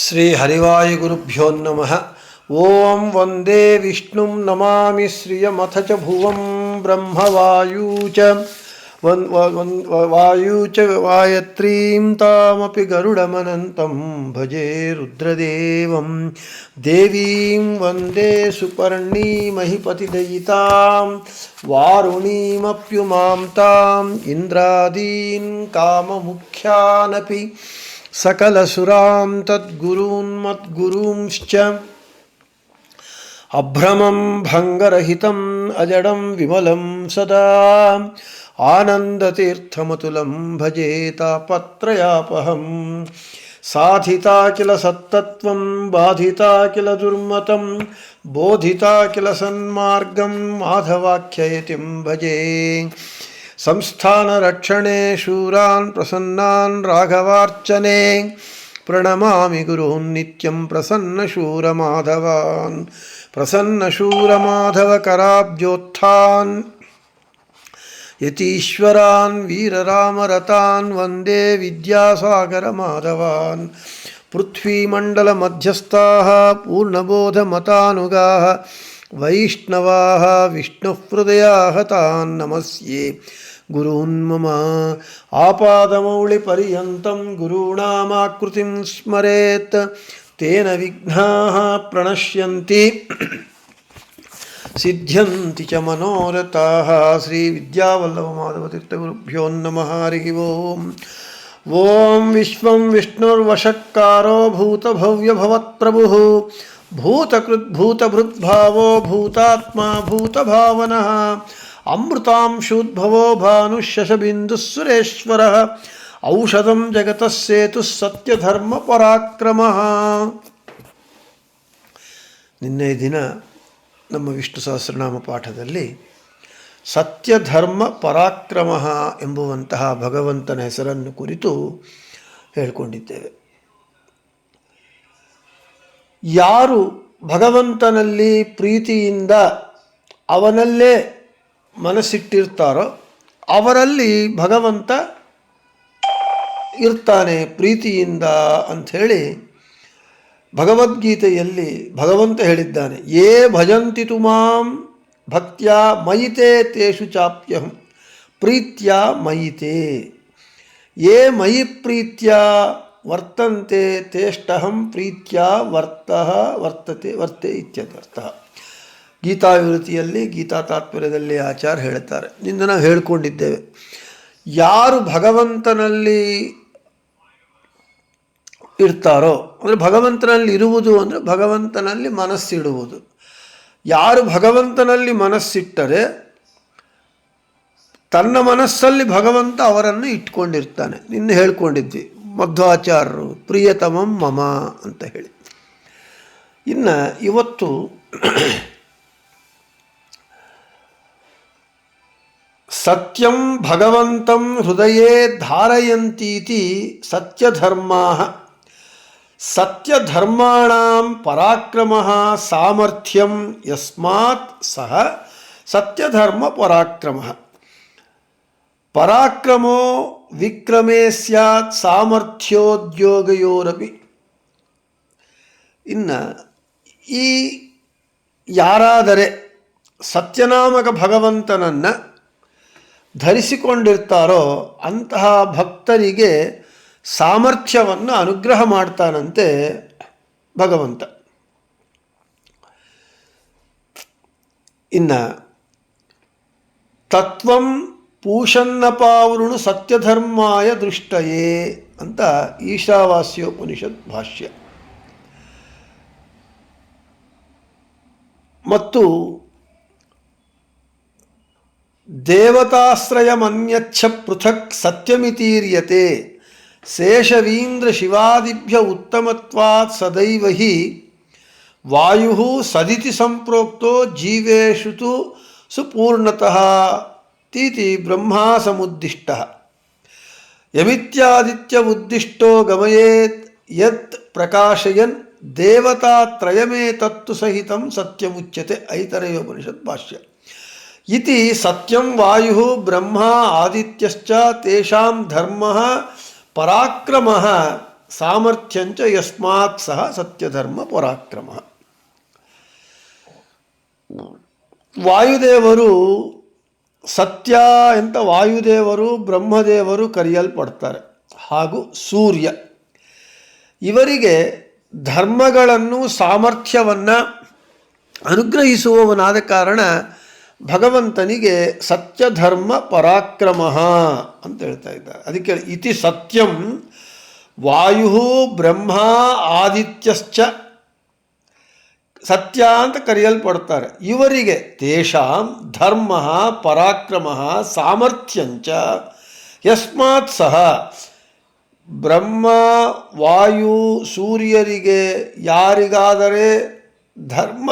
ಶ್ರೀ ಹರಿವಾಯುಗುರುಭ್ಯೋ ನಮಃ. ಓಂ ವಂದೇ ವಿಷ್ಣುಂ ನಮಾಮಿ ಶ್ರಿಯಮಥ ಚ ಭುವಂ ಬ್ರಹ್ಮವಾಯೂ ಚ ವಾಯೂ ಚ ವಾಯತ್ರೀಂ ತಾಮಪಿ ಗರುಡಮನಂತಂ ಭಜೆ ರುದ್ರದೇವಂ. ದೇವೀಂ ವಂದೇ ಸುಪರ್ಣೀಮಹಿಪತಿದಯಿತಾಂ ವಾರುಣೀಮಪ್ಯುಮಾಂ ತಾಂ ಇಂದ್ರಾದೀನ್ ಕಾಮಮುಖ್ಯಾನಪಿ ಸಕಲಸುರಾಂ ತದ್ಗುರೂನ್ ಮದ್ಗುರೂಂಶ್ಚ ಅಭ್ರಮಂ ಭಂಗರಹಿತಂ ಅಜಡಂ ವಿಮಲಂ ಸದಾ ಆನಂದತೀರ್ಥಮತುಲಂ ಭಜೆ ತಾಪತ್ರಯಾಪಹಂ. ಸಾಧಿತಾ ಕಿಲ ಸತ್ತತ್ವಂ ಬಾಧಿತಾ ಕಿಲ ದುರ್ಮತಂ ಬೋಧಿತಾ ಕಿಲ ಸನ್ಮಾರ್ಗಂ ಮಾಧವಾಖ್ಯಯತಿಂ ಭಜೆ. ಸಂಸ್ಥಾನ ರಕ್ಷಣೆ ಶೂರಾನ್ ಪ್ರಸನ್ನಾನ್ ರಾಘವಾರ್ಚನೆ ಪ್ರಣಮಾಮಿ ಗುರೂನ್ ನಿತ್ಯಂ ಪ್ರಸನ್ನ ಶೂರ ಮಾಧವಾನ್. ಪ್ರಸನ್ನ ಶೂರ ಮಾಧವ ಕರಾಬ್ಜೋತ್ಥಾನ್ ಯತೀಶ್ವರಾನ್ ವೀರರಾಮರತಾನ್ ವಂದೇ ವಿದ್ಯಾಸಾಗರ ಮಾಧವಾನ್. ಪೃಥ್ವೀಮಂಡಲ ಮಧ್ಯಸ್ಥಾಃ ಪೂರ್ಣಬೋಧ ಮತಾನುಗಾಃ ವೈಷ್ಣವಾಃ ವಿಷ್ಣುಹೃದಯಾಃ ತಾನ್ ನಮಸ್ಯೆ ಗುರೂನ್ ಮಮ. ಆಪಾದಮೌಳಿಪರ್ಯಂತಂ ಗುರುಣಾಮಾಕೃತಿಂ ಸ್ಮರೇತ್ ತೇನ ವಿಘ್ನಾಃ ಪ್ರಣಶ್ಯಂತಿ ಸಿದ್ಧ್ಯಂತಿ ಚ ಮನೋರಥಾಃ. ಶ್ರೀ ವಿದ್ಯಾವಲ್ಲಭ ಮಾಧವತೀರ್ಥಗುರುಭ್ಯೋ ನಮಃ. ಹರಿ ಓಂ. ಓಂ ವಿಶ್ವಂ ವಿಷ್ಣುರ್ವಶಕ್ಕಾರೋ ಭೂತಭವ್ಯಭವತ್ಪ್ರಭುಃ ಭೂತಕೃದ್ಭೂತಭೃದ್ಭಾವೋ ಭೂತಾತ್ಮ ಭೂತಭಾವನಃ ಅಮೃತಾಂಶೂದ್ಭವೋ ಭಾನುಶಶಬಿಂದುಃ ಸುರೇಶ್ವರಃ ಔಷಧಂ ಜಗತಃ ಸೇತುಃ ಸತ್ಯಧರ್ಮ ಪರಾಕ್ರಮಃ. ನಿನ್ನೆ ದಿನ ನಮ್ಮ ವಿಷ್ಣು ಸಹಸ್ರನಾಮ ಪಾಠದಲ್ಲಿ ಸತ್ಯಧರ್ಮ ಪರಾಕ್ರಮ ಎಂಬುವಂತಹ ಭಗವಂತನ ಹೆಸರನ್ನು ಕುರಿತು ಹೇಳಿಕೊಂಡಿದ್ದೇವೆ. ಯಾರು ಭಗವಂತನಲ್ಲಿ ಪ್ರೀತಿಯಿಂದ ಅವನಲ್ಲೇ ಮನಸ್ಸಿಟ್ಟಿರ್ತಾರೋ ಅವರಲ್ಲಿ ಭಗವಂತ ಇರ್ತಾನೆ ಪ್ರೀತಿಯಿಂದ ಅಂಥೇಳಿ ಭಗವದ್ಗೀತೆಯಲ್ಲಿ ಭಗವಂತ ಹೇಳಿದ್ದಾನೆ. ಯೇ ಭಜಂತಿ ತು ಮಾಂ ಭಕ್ತ್ಯಾ ಮಯಿತೆ ತೇಷು ಚಾಪ್ಯಹಂ ಪ್ರೀತ್ಯಾ ಮಯಿತೆ. ಯೇ ಮಯಿ ಪ್ರೀತ್ಯಾ ವರ್ತಂತೆ ತೇಷ್ಟಹಂ ಪ್ರೀತ್ಯಾ ವರ್ತತೆ ಇತ್ಯರ್ಥಃ. ಗೀತಾವಿವೃತಿಯಲ್ಲಿ ಗೀತಾ ತಾತ್ಪರ್ಯದಲ್ಲಿ ಆಚಾರ್ಯ ಹೇಳ್ತಾರೆ. ಇಂದು ನಾವು ಹೇಳಿಕೊಂಡಿದ್ದೇವೆ, ಯಾರು ಭಗವಂತನಲ್ಲಿ ಇರ್ತಾರೋ ಅಂದರೆ ಭಗವಂತನಲ್ಲಿ ಇರುವುದು ಅಂದರೆ ಭಗವಂತನಲ್ಲಿ ಮನಸ್ಸಿಡುವುದು. ಯಾರು ಭಗವಂತನಲ್ಲಿ ಮನಸ್ಸಿಟ್ಟರೆ ತನ್ನ ಮನಸ್ಸಲ್ಲಿ ಭಗವಂತ ಅವರನ್ನು ಇಟ್ಕೊಂಡಿರ್ತಾನೆ. ನಿನ್ನೆ ಹೇಳ್ಕೊಂಡಿದ್ವಿ ಮಧ್ವಾಚಾರ್ಯರು ಪ್ರಿಯತಮಂ ಮಮ ಅಂತ ಹೇಳಿ. ಇನ್ನು ಇವತ್ತು ಸತ್ಯಂ ಭಗವಂತಂ ಹೃದಯೇ ಧಾರಯಂತೀತಿ ಸತ್ಯಧರ್ಮಾಃ. ಸತ್ಯಧರ್ಮಾಣಾಂ ಪರಾಕ್ರಮಃ ಸಾಮರ್ಥ್ಯಂ ಯಸ್ಮಾತ್ ಸಹ ಸತ್ಯಧರ್ಮ ಪರಾಕ್ರಮಃ. ಪರಾಕ್ರಮೋ ವಿಕ್ರಮೇ ಸ್ಯಾತ್ ಸಾಮರ್ಥ್ಯೋದ್ಯೋಗಯೋರಪಿ. ಇನ್ನು ಈ ಯಾರಾದರೆ ಸತ್ಯನಾಮಕ ಭಗವಂತನನ್ನು ಧರಿಸಿಕೊಂಡಿರ್ತಾರೋ ಅಂತಹ ಭಕ್ತರಿಗೆ ಸಾಮರ್ಥ್ಯವನ್ನು ಅನುಗ್ರಹ ಮಾಡ್ತಾನಂತೆ ಭಗವಂತ. ಇನ್ನು ತತ್ವಂ ಪೂಷನ್ನಪಾವೃಣು ಸತ್ಯಧರ್ಮಾಯ ದೃಷ್ಟಯೇ ಅಂತ ಈಶಾವಾಸ್ಯೋಪನಿಷತ್ ಭಾಷ್ಯ. ಮತ್ತು ದೇವತಾಶ್ರಯಮನ್ಯಚ್ಛ ಪೃಥಕ್ ಸತ್ಯಮಿತೀರ್ಯತೆ ಶೇಷವೀಂದ್ರ ಶಿವಾದಿಭ್ಯ ಉತ್ತಮತ್ವಾತ್ ಸದೈವ ಹಿ ವಾಯು ಸದಿತಿ ಸಂಪ್ರೋಕ್ತೋ ಜೀವೇಷು ತು ಸುಪೂರ್ಣತಃ ತೀತಿ ಬ್ರಹ್ಮಾ ಸಮುದ್ದಿಷ್ಟಃ. ಯಮಿತ್ಯಾದಿತ್ಯ ಉದ್ದಿಷ್ಟೋ ಗಮಯೇತ್ ಯತ್ ಪ್ರಕಾಶಯನ್ ದೇವತಾತ್ರಯಮೇತತ್ತು ಸಹಿತಂ ಸತ್ಯಮುಚ್ಯತೆ. ಐತರೇಯೋಪನಿಷತ್ ಭಾಷ್ಯ. ಇತಿ ಸತ್ಯಂ ವಾಯು ಬ್ರಹ್ಮ ಆದಿತ್ಯಶ್ಚ ತೇಷಾಂ ಧರ್ಮಃ ಪರಾಕ್ರಮಃ ಸಾಮರ್ಥ್ಯಂಚ ಯಸ್ಮಾತ್ ಸಹ ಸತ್ಯಧರ್ಮ ಪರಾಕ್ರಮ. ವಾಯುದೇವರು ಸತ್ಯ ಅಂತ ವಾಯುದೇವರು ಬ್ರಹ್ಮದೇವರು ಕರೆಯಲ್ಪಡ್ತಾರೆ. ಹಾಗೂ ಸೂರ್ಯ ಇವರಿಗೆ ಧರ್ಮಗಳನ್ನು ಸಾಮರ್ಥ್ಯವನ್ನು ಅನುಗ್ರಹಿಸುವವನಾದ ಕಾರಣ ಭಗವಂತನಿಗೆ ಸತ್ಯಧರ್ಮ ಪರಾಕ್ರಮ ಅಂತ ಹೇಳ್ತಾ ಇದ್ದಾರೆ. ಅದಕ್ಕೆ ಇತಿ ಸತ್ಯಂ ವಾಯು ಬ್ರಹ್ಮ ಆದಿತ್ಯಶ್ಚ ಸತ್ಯ ಅಂತ ಕರೆಯಲ್ಪಡ್ತಾರೆ. ಇವರಿಗೆ ತೇಷಾಂ ಧರ್ಮ ಪರಾಕ್ರಮ ಸಾಮರ್ಥ್ಯಂಚ ಯಸ್ಮಾತ್ ಸಹ ಬ್ರಹ್ಮ ವಾಯು ಸೂರ್ಯರಿಗೆ ಯಾರಿಗಾದರೆ ಧರ್ಮ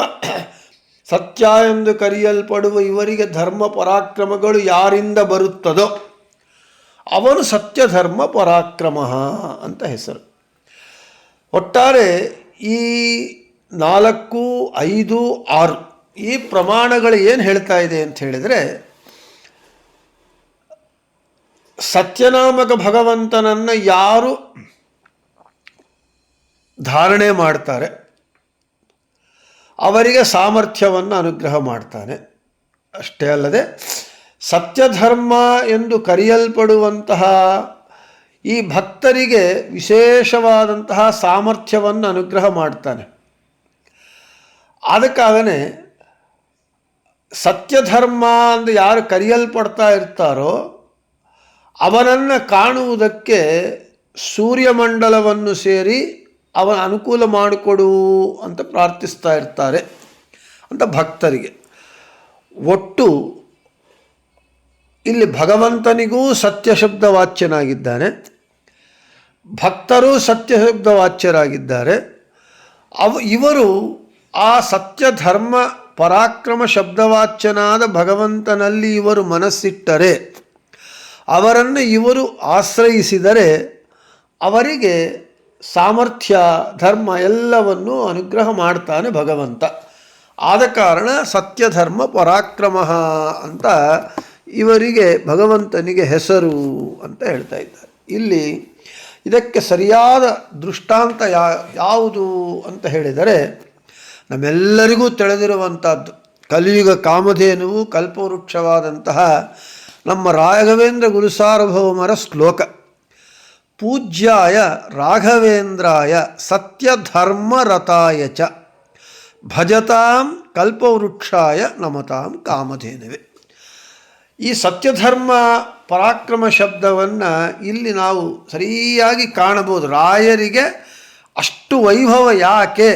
ಸತ್ಯ ಎಂದು ಕರೆಯಲ್ಪಡುವ ಇವರಿಗೆ ಧರ್ಮ ಪರಾಕ್ರಮಗಳು ಯಾರಿಂದ ಬರುತ್ತದೋ ಅವನು ಸತ್ಯಧರ್ಮ ಪರಾಕ್ರಮ ಅಂತ ಹೆಸರು. ಒಟ್ಟಾರೆ ಈ 4, 5, 6 ಈ ಪ್ರಮಾಣಗಳು ಏನು ಹೇಳ್ತಾ ಇದೆ ಅಂತ ಹೇಳಿದರೆ, ಸತ್ಯನಾಮಕ ಭಗವಂತನನ್ನು ಯಾರು ಧಾರಣೆ ಮಾಡ್ತಾರೆ ಅವರಿಗೆ ಸಾಮರ್ಥ್ಯವನ್ನು ಅನುಗ್ರಹ ಮಾಡ್ತಾನೆ. ಅಷ್ಟೇ ಅಲ್ಲದೆ ಸತ್ಯಧರ್ಮ ಎಂದು ಕರೆಯಲ್ಪಡುವಂತಹ ಈ ಭಕ್ತರಿಗೆ ವಿಶೇಷವಾದಂತಹ ಸಾಮರ್ಥ್ಯವನ್ನು ಅನುಗ್ರಹ ಮಾಡ್ತಾನೆ. ಅದಕ್ಕಾಗನೇ ಸತ್ಯಧರ್ಮ ಎಂದು ಯಾರು ಕರೆಯಲ್ಪಡ್ತಾ ಇರ್ತಾರೋ ಅವನನ್ನು ಕಾಣುವುದಕ್ಕೆ ಸೂರ್ಯಮಂಡಲವನ್ನು ಸೇರಿ ಅವನ ಅನುಕೂಲ ಮಾಡಿಕೊಡು ಅಂತ ಪ್ರಾರ್ಥಿಸ್ತಾ ಇರ್ತಾರೆ ಅಂತ ಭಕ್ತರಿಗೆ. ಒಟ್ಟು ಇಲ್ಲಿ ಭಗವಂತನಿಗೂ ಸತ್ಯಶಬ್ದ ವಾಚ್ಯನಾಗಿದ್ದಾನೆ, ಭಕ್ತರೂ ಸತ್ಯಶಬ್ದ ವಾಚ್ಯರಾಗಿದ್ದಾರೆ. ಇವರು ಆ ಸತ್ಯಧರ್ಮ ಪರಾಕ್ರಮ ಶಬ್ದವಾಚ್ಯನಾದ ಭಗವಂತನಲ್ಲಿ ಇವರು ಮನಸ್ಸಿಟ್ಟರೆ, ಅವರನ್ನು ಇವರು ಆಶ್ರಯಿಸಿದರೆ ಅವರಿಗೆ ಸಾಮರ್ಥ್ಯ ಧರ್ಮ ಎಲ್ಲವನ್ನೂ ಅನುಗ್ರಹ ಮಾಡ್ತಾನೆ ಭಗವಂತ. ಆದ ಕಾರಣ ಸತ್ಯಧರ್ಮ ಪರಾಕ್ರಮ ಅಂತ ಇವರಿಗೆ ಭಗವಂತನಿಗೆ ಹೆಸರು ಅಂತ ಹೇಳ್ತಾ ಇದ್ದಾರೆ. ಇಲ್ಲಿ ಇದಕ್ಕೆ ಸರಿಯಾದ ದೃಷ್ಟಾಂತ ಯಾವುದು ಅಂತ ಹೇಳಿದರೆ, ನಮ್ಮೆಲ್ಲರಿಗೂ ತಿಳಿದಿರುವಂಥದ್ದು ಕಲಿಯುಗ ಕಾಮಧೇನುವು ಕಲ್ಪವೃಕ್ಷವಾದಂತಹ ನಮ್ಮ ರಾಘವೇಂದ್ರ ಗುರುಸಾರ್ವಭೌಮರ ಶ್ಲೋಕ. ಪೂಜ್ಯಾಯ ರಾಘವೇಂದ್ರಾಯ ಸತ್ಯಧರ್ಮರತಾಯ ಚ ಭಜತಾಂ ಕಲ್ಪವೃಕ್ಷಾಯ ನಮತಾಂ ಕಾಮಧೇನುವೆ. ಈ ಸತ್ಯಧರ್ಮ ಪರಾಕ್ರಮ ಶಬ್ದವನ್ನು ಇಲ್ಲಿ ನಾವು ಸರಿಯಾಗಿ ಕಾಣಬಹುದು. ರಾಯರಿಗೆ ಅಷ್ಟು ವೈಭವ ಯಾಕೆ?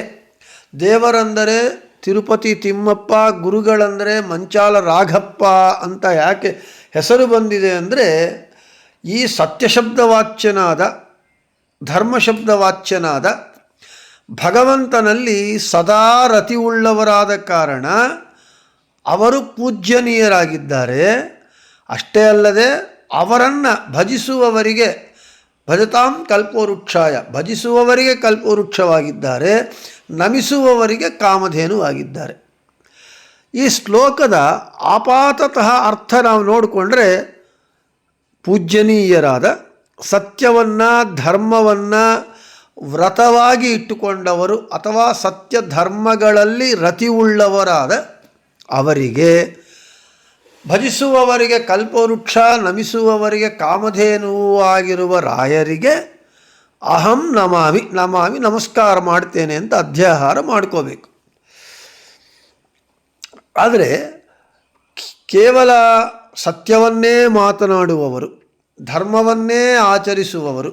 ದೇವರಂದರೆ ತಿರುಪತಿ ತಿಮ್ಮಪ್ಪ, ಗುರುಗಳಂದರೆ ಮಂಚಾಲ ರಾಘಪ್ಪ ಅಂತ ಯಾಕೆ ಹೆಸರು ಬಂದಿದೆ ಅಂದರೆ, ಈ ಸತ್ಯಶಬ್ದವಾಚ್ಯನಾದ ಧರ್ಮಶಬ್ದವಾಚ್ಯನಾದ ಭಗವಂತನಲ್ಲಿ ಸದಾ ರತಿ ಉಳ್ಳವರಾದ ಕಾರಣ ಅವರು ಪೂಜ್ಯನೀಯರಾಗಿದ್ದಾರೆ. ಅಷ್ಟೇ ಅಲ್ಲದೆ ಅವರನ್ನು ಭಜಿಸುವವರಿಗೆ ಭಜತಾಂ ಕಲ್ಪವೃಕ್ಷಾಯ ಭಜಿಸುವವರಿಗೆ ಕಲ್ಪವೃಕ್ಷವಾಗಿದ್ದಾರೆ, ನಮಿಸುವವರಿಗೆ ಕಾಮಧೇನುವಾಗಿದ್ದಾರೆ. ಈ ಶ್ಲೋಕದ ಆಪಾತತಃ ಅರ್ಥ ನಾವು ನೋಡಿಕೊಂಡ್ರೆ, ಪೂಜ್ಯನೀಯರಾದ ಸತ್ಯವನ್ನು ಧರ್ಮವನ್ನು ವ್ರತವಾಗಿ ಇಟ್ಟುಕೊಂಡವರು ಅಥವಾ ಸತ್ಯ ಧರ್ಮಗಳಲ್ಲಿ ರತಿ ಉಳ್ಳವರಾದ ಅವರಿಗೆ, ಭಜಿಸುವವರಿಗೆ ಕಲ್ಪವೃಕ್ಷ ನಮಿಸುವವರಿಗೆ ಕಾಮಧೇನುವು ಆಗಿರುವ ರಾಯರಿಗೆ ಅಹಂ ನಮಾಮಿ ನಮಸ್ಕಾರ ಮಾಡ್ತೇನೆ ಅಂತ ಅಧ್ಯಾಹಾರ ಮಾಡ್ಕೋಬೇಕು. ಆದರೆ ಕೇವಲ ಸತ್ಯವನ್ನೇ ಮಾತನಾಡುವವರು, ಧರ್ಮವನ್ನೇ ಆಚರಿಸುವವರು,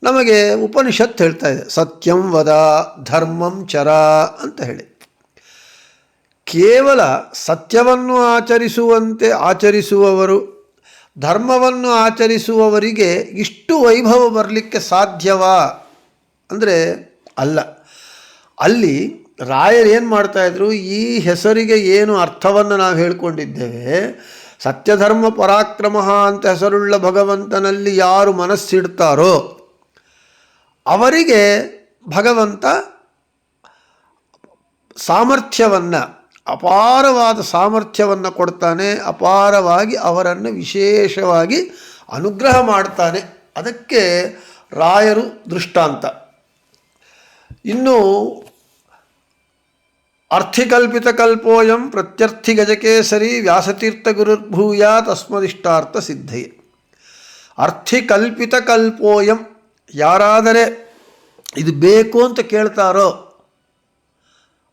ನಮಗೆ ಉಪನಿಷತ್ ಹೇಳ್ತಾ ಇದೆ ಸತ್ಯಂ ವದ ಧರ್ಮಂ ಚರ ಅಂತ ಹೇಳಿ. ಕೇವಲ ಸತ್ಯವನ್ನು ಆಚರಿಸುವಂತೆ ಆಚರಿಸುವವರು, ಧರ್ಮವನ್ನು ಆಚರಿಸುವವರಿಗೆ ಇಷ್ಟು ವೈಭವ ಬರಲಿಕ್ಕೆ ಸಾಧ್ಯವಾ ಅಂದರೆ ಅಲ್ಲ. ಅಲ್ಲಿ ರಾಯರು ಏನು ಮಾಡ್ತಾಯಿದ್ರು, ಈ ಹೆಸರಿಗೆ ಏನು ಅರ್ಥವನ್ನು ನಾವು ಹೇಳ್ಕೊಂಡಿದ್ದೇವೆ, ಸತ್ಯಧರ್ಮ ಪರಾಕ್ರಮ ಅಂತ ಹೆಸರುಳ್ಳ ಭಗವಂತನಲ್ಲಿ ಯಾರು ಮನಸ್ಸಿಡ್ತಾರೋ ಅವರಿಗೆ ಭಗವಂತ ಸಾಮರ್ಥ್ಯವನ್ನು, ಅಪಾರವಾದ ಸಾಮರ್ಥ್ಯವನ್ನು ಕೊಡ್ತಾನೆ, ಅಪಾರವಾಗಿ ಅವರನ್ನು ವಿಶೇಷವಾಗಿ ಅನುಗ್ರಹ ಮಾಡ್ತಾನೆ. ಅದಕ್ಕೆ ರಾಯರು ದೃಷ್ಟಾಂತ. ಇನ್ನು ಅರ್ಥಿಕಲ್ಪಿತ ಕಲ್ಪೋಯಂ ಪ್ರತ್ಯರ್ಥಿ ಗಜಕೇಸರಿ ವ್ಯಾಸತೀರ್ಥ ಗುರುರ್ಭೂಯಾತ್ ಅಸ್ಮದಿಷ್ಟಾರ್ಥ ಸಿದ್ಧಯೇ. ಅರ್ಥಿಕಲ್ಪಿತ ಕಲ್ಪೋಯಂ, ಯಾರಾದರೆ ಇದು ಬೇಕು ಅಂತ ಕೇಳ್ತಾರೋ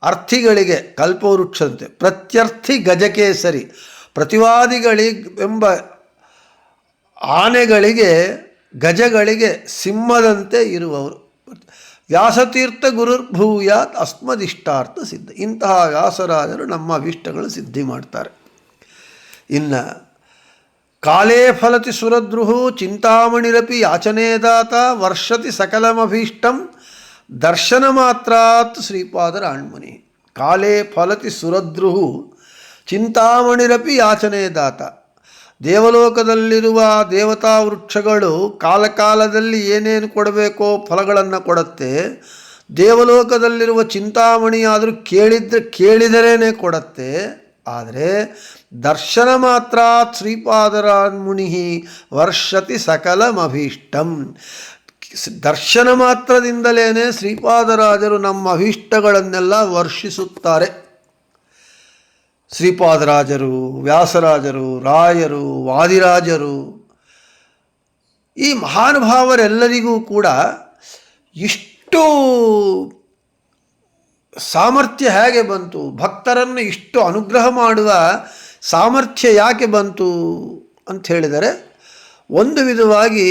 ಅರ್ಥಿಗಳಿಗೆ ಕಲ್ಪವೃಕ್ಷಂತೆ, ಪ್ರತ್ಯರ್ಥಿ ಗಜಕೇಸರಿ ಪ್ರತಿವಾದಿಗಳೆಂಬ ಆನೆಗಳಿಗೆ ಗಜಗಳಿಗೆ ಸಿಂಹದಂತೆ ಇರುವವರು. ವ್ಯಾಸತೀರ್ಥ ಗುರುರ್ಭೂಯಾತ್ ಅಸ್ಮದಿಷ್ಟಾರ್ಥ ಸಿದ್ಧ, ಇಂತಹ ವ್ಯಾಸರಾಜರು ನಮ್ಮ ಅಭೀಷ್ಟಗಳು ಸಿದ್ಧಿ ಮಾಡ್ತಾರೆ. ಇನ್ನು ಕಾಲೇ ಫಲತಿ ಸುರದ್ರುಹು ಚಿಂತಾಮಣಿರಪಿ ಯಾಚನೇದಾತ ವರ್ಷತಿ ಸಕಲಮಭೀಷ್ಟಂ ದರ್ಶನ ಮಾತ್ರಾತ್ ಶ್ರೀಪಾದರಾಣ್ಮುನಿ. ಕಾಲೇ ಫಲತಿ ಸುರದ್ರುಹು ಚಿಂತಾಮಣಿರಪಿ ಯಾಚನೇದಾತ. ದೇವಲೋಕದಲ್ಲಿರುವ ದೇವತಾ ವೃಕ್ಷಗಳು ಕಾಲಕಾಲದಲ್ಲಿ ಏನೇನು ಕೊಡಬೇಕೋ ಫಲಗಳನ್ನು ಕೊಡುತ್ತೆ. ದೇವಲೋಕದಲ್ಲಿರುವ ಚಿಂತಾಮಣಿಯಾದರೂ ಕೇಳಿದರೇನೆ ಕೊಡುತ್ತೆ. ಆದರೆ ದರ್ಶನ ಮಾತ್ರ ಶ್ರೀಪಾದರಾನ್ಮುನಿ ವರ್ಷತಿ ಸಕಲಮಭೀಷ್ಟಂ. ದರ್ಶನ ಮಾತ್ರದಿಂದಲೇ ಶ್ರೀಪಾದರಾಜರು ನಮ್ಮ ಅಭೀಷ್ಟಗಳನ್ನೆಲ್ಲ ವರ್ಷಿಸುತ್ತಾರೆ. ಶ್ರೀಪಾದರಾಜರು, ವ್ಯಾಸರಾಜರು, ರಾಯರು, ವಾದಿರಾಜರು, ಈ ಮಹಾನುಭಾವರೆಲ್ಲರಿಗೂ ಕೂಡ ಇಷ್ಟು ಸಾಮರ್ಥ್ಯ ಹೇಗೆ ಬಂತು, ಭಕ್ತರನ್ನು ಇಷ್ಟು ಅನುಗ್ರಹ ಮಾಡುವ ಸಾಮರ್ಥ್ಯ ಯಾಕೆ ಬಂತು ಅಂತ ಹೇಳಿದರೆ, ಒಂದು ವಿಧವಾಗಿ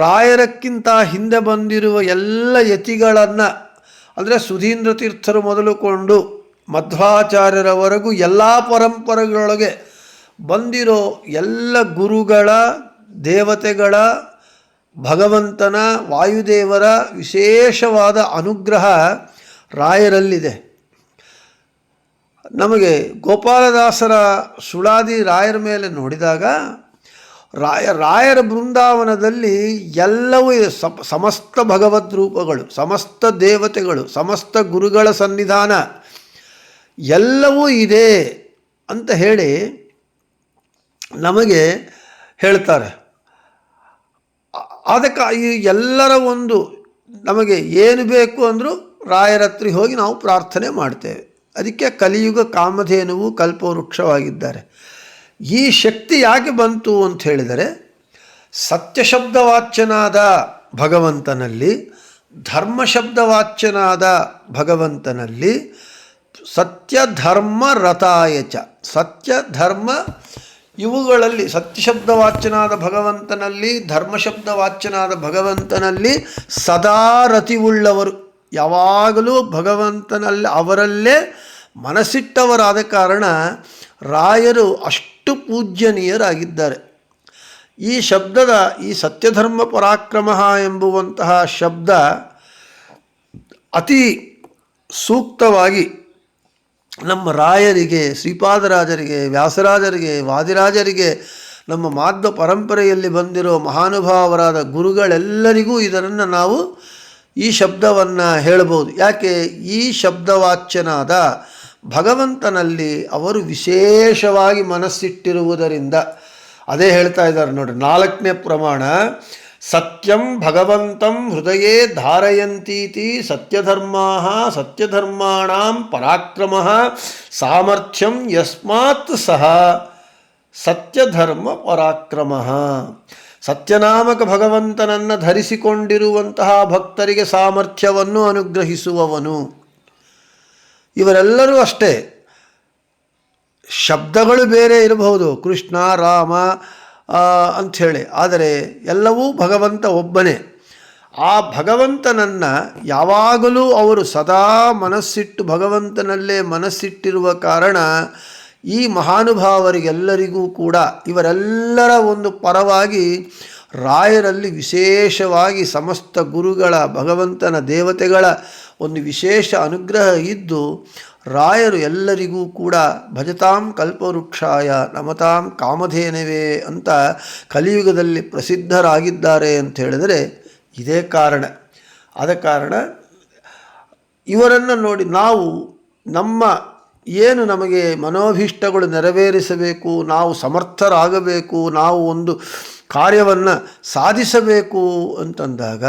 ರಾಯರಕ್ಕಿಂತ ಹಿಂದೆ ಬಂದಿರುವ ಎಲ್ಲ ಯತಿಗಳನ್ನು, ಅಂದರೆ ಸುಧೀಂದ್ರ ತೀರ್ಥರು ಮೊದಲುಕೊಂಡು ಮಧ್ವಾಚಾರ್ಯರವರೆಗೂ ಎಲ್ಲ ಪರಂಪರೆಗಳೊಳಗೆ ಬಂದಿರೋ ಎಲ್ಲ ಗುರುಗಳ, ದೇವತೆಗಳ, ಭಗವಂತನ, ವಾಯುದೇವರ ವಿಶೇಷವಾದ ಅನುಗ್ರಹ ರಾಯರಲ್ಲಿದೆ. ನಮಗೆ ಗೋಪಾಲದಾಸರ ಸುಳಾದಿ ರಾಯರ ಮೇಲೆ ನೋಡಿದಾಗ ರಾಯರ ಬೃಂದಾವನದಲ್ಲಿ ಎಲ್ಲವೂ ಇದೆ. ಸಮಸ್ತ ಭಗವದ್ ರೂಪಗಳು, ಸಮಸ್ತ ದೇವತೆಗಳು, ಸಮಸ್ತ ಗುರುಗಳ ಸನ್ನಿಧಾನ ಎಲ್ಲವೂ ಇದೆ ಅಂತ ಹೇಳಿ ನಮಗೆ ಹೇಳ್ತಾರೆ. ಅದಕ್ಕೆ ಈ ಎಲ್ಲರ ಒಂದು ನಮಗೆ ಏನು ಬೇಕು ಅಂದರೂ ರಾಯರ ಹತ್ರ ಹೋಗಿ ನಾವು ಪ್ರಾರ್ಥನೆ ಮಾಡ್ತೇವೆ. ಅದಕ್ಕೆ ಕಲಿಯುಗ ಕಾಮಧೇನುವು ಕಲ್ಪವೃಕ್ಷವಾಗಿದ್ದಾರೆ. ಈ ಶಕ್ತಿ ಯಾಕೆ ಬಂತು ಅಂತ ಹೇಳಿದರೆ, ಸತ್ಯಶಬ್ದವಾಚ್ಯನಾದ ಭಗವಂತನಲ್ಲಿ, ಧರ್ಮಶಬ್ದವಾಚ್ಯನಾದ ಭಗವಂತನಲ್ಲಿ, ಸತ್ಯ ಧರ್ಮ ರಥಾಯಚ, ಸತ್ಯ ಧರ್ಮ ಇವುಗಳಲ್ಲಿ ಸತ್ಯಶಬ್ದವಾಚ್ಯನಾದ ಭಗವಂತನಲ್ಲಿ, ಧರ್ಮಶಬ್ದವಾಚ್ಯನಾದ ಭಗವಂತನಲ್ಲಿ ಸದಾ ರತಿವುಳ್ಳವರು, ಯಾವಾಗಲೂ ಭಗವಂತನಲ್ಲಿ ಅವರಲ್ಲೇ ಮನಸ್ಸಿಟ್ಟವರಾದ ಕಾರಣ ರಾಯರು ಅಷ್ಟು ಪೂಜ್ಯನೀಯರಾಗಿದ್ದಾರೆ. ಈ ಶಬ್ದದ, ಈ ಸತ್ಯಧರ್ಮ ಪರಾಕ್ರಮ ಎಂಬುವಂತಹ ಶಬ್ದ ಅತಿ ಸೂಕ್ತವಾಗಿ ನಮ್ಮ ರಾಯರಿಗೆ, ಶ್ರೀಪಾದರಾಜರಿಗೆ, ವ್ಯಾಸರಾಜರಿಗೆ, ವಾದಿರಾಜರಿಗೆ, ನಮ್ಮ ಮಾಧ್ವ ಪರಂಪರೆಯಲ್ಲಿ ಬಂದಿರೋ ಮಹಾನುಭಾವರಾದ ಗುರುಗಳೆಲ್ಲರಿಗೂ ಇದನ್ನು ನಾವು ಈ ಶಬ್ದವನ್ನು ಹೇಳಬಹುದು. ಯಾಕೆ? ಈ ಶಬ್ದವಾಚ್ಯನಾದ ಭಗವಂತನಲ್ಲಿ ಅವರು ವಿಶೇಷವಾಗಿ ಮನಸ್ಸಿಟ್ಟಿರುವುದರಿಂದ. ಅದೇ ಹೇಳ್ತಾ ಇದ್ದಾರೆ ನೋಡ್ರಿ, 4ನೇ ಪ್ರಮಾಣ, ಸತ್ಯಂ ಭಗವಂತಂ ಹೃದಯೇ ಧಾರಯಂತೀತಿ ಸತ್ಯಧರ್ಮಾ ಸತ್ಯಧರ್ಮಾಣಾಂ ಪರಾಕ್ರಮ ಸಾಮರ್ಥ್ಯಂ ಯಸ್ಮಾತ್ ಸಹ ಸತ್ಯಧರ್ಮ ಪರಾಕ್ರಮ. ಸತ್ಯನಾಮಕ ಭಗವಂತನನ್ನು ಧರಿಸಿಕೊಂಡಿರುವಂತಹ ಭಕ್ತರಿಗೆ ಸಾಮರ್ಥ್ಯವನ್ನು ಅನುಗ್ರಹಿಸುವವನು. ಇವರೆಲ್ಲರೂ ಅಷ್ಟೇ. ಶಬ್ದಗಳು ಬೇರೆ ಇರಬಹುದು, ಕೃಷ್ಣ, ರಾಮ ಅಂಥೇಳಿ, ಆದರೆ ಎಲ್ಲವೂ ಭಗವಂತ ಒಬ್ಬನೇ. ಆ ಭಗವಂತನನ್ನು ಯಾವಾಗಲೂ ಅವರು ಸದಾ ಮನಸ್ಸಿಟ್ಟು ಭಗವಂತನಲ್ಲೇ ಮನಸ್ಸಿಟ್ಟಿರುವ ಕಾರಣ ಈ ಮಹಾನುಭಾವರಿಗೆಲ್ಲರಿಗೂ ಕೂಡ ಇವರೆಲ್ಲರ ಒಂದು ಪರವಾಗಿ ರಾಯರಲ್ಲಿ ವಿಶೇಷವಾಗಿ ಸಮಸ್ತ ಗುರುಗಳ, ಭಗವಂತನ ದೇವತೆಗಳ ಒಂದು ವಿಶೇಷ ಅನುಗ್ರಹ ಇದ್ದು ರಾಯರು ಎಲ್ಲರಿಗೂ ಕೂಡ ಭಜತಾಂ ಕಲ್ಪವೃಕ್ಷಾಯ ನಮತಾಂ ಕಾಮಧೇನವೇ ಅಂತ ಕಲಿಯುಗದಲ್ಲಿ ಪ್ರಸಿದ್ಧರಾಗಿದ್ದಾರೆ ಅಂತ ಹೇಳಿದರೆ ಇದೇ ಕಾರಣ. ಆದ ಕಾರಣ ಇವರನ್ನು ನೋಡಿ ನಾವು ನಮ್ಮ ಏನು ನಮಗೆ ಮನೋಭೀಷ್ಟಗಳು ನೆರವೇರಿಸಬೇಕು, ನಾವು ಸಮರ್ಥರಾಗಬೇಕು, ನಾವು ಒಂದು ಕಾರ್ಯವನ್ನು ಸಾಧಿಸಬೇಕು ಅಂತಂದಾಗ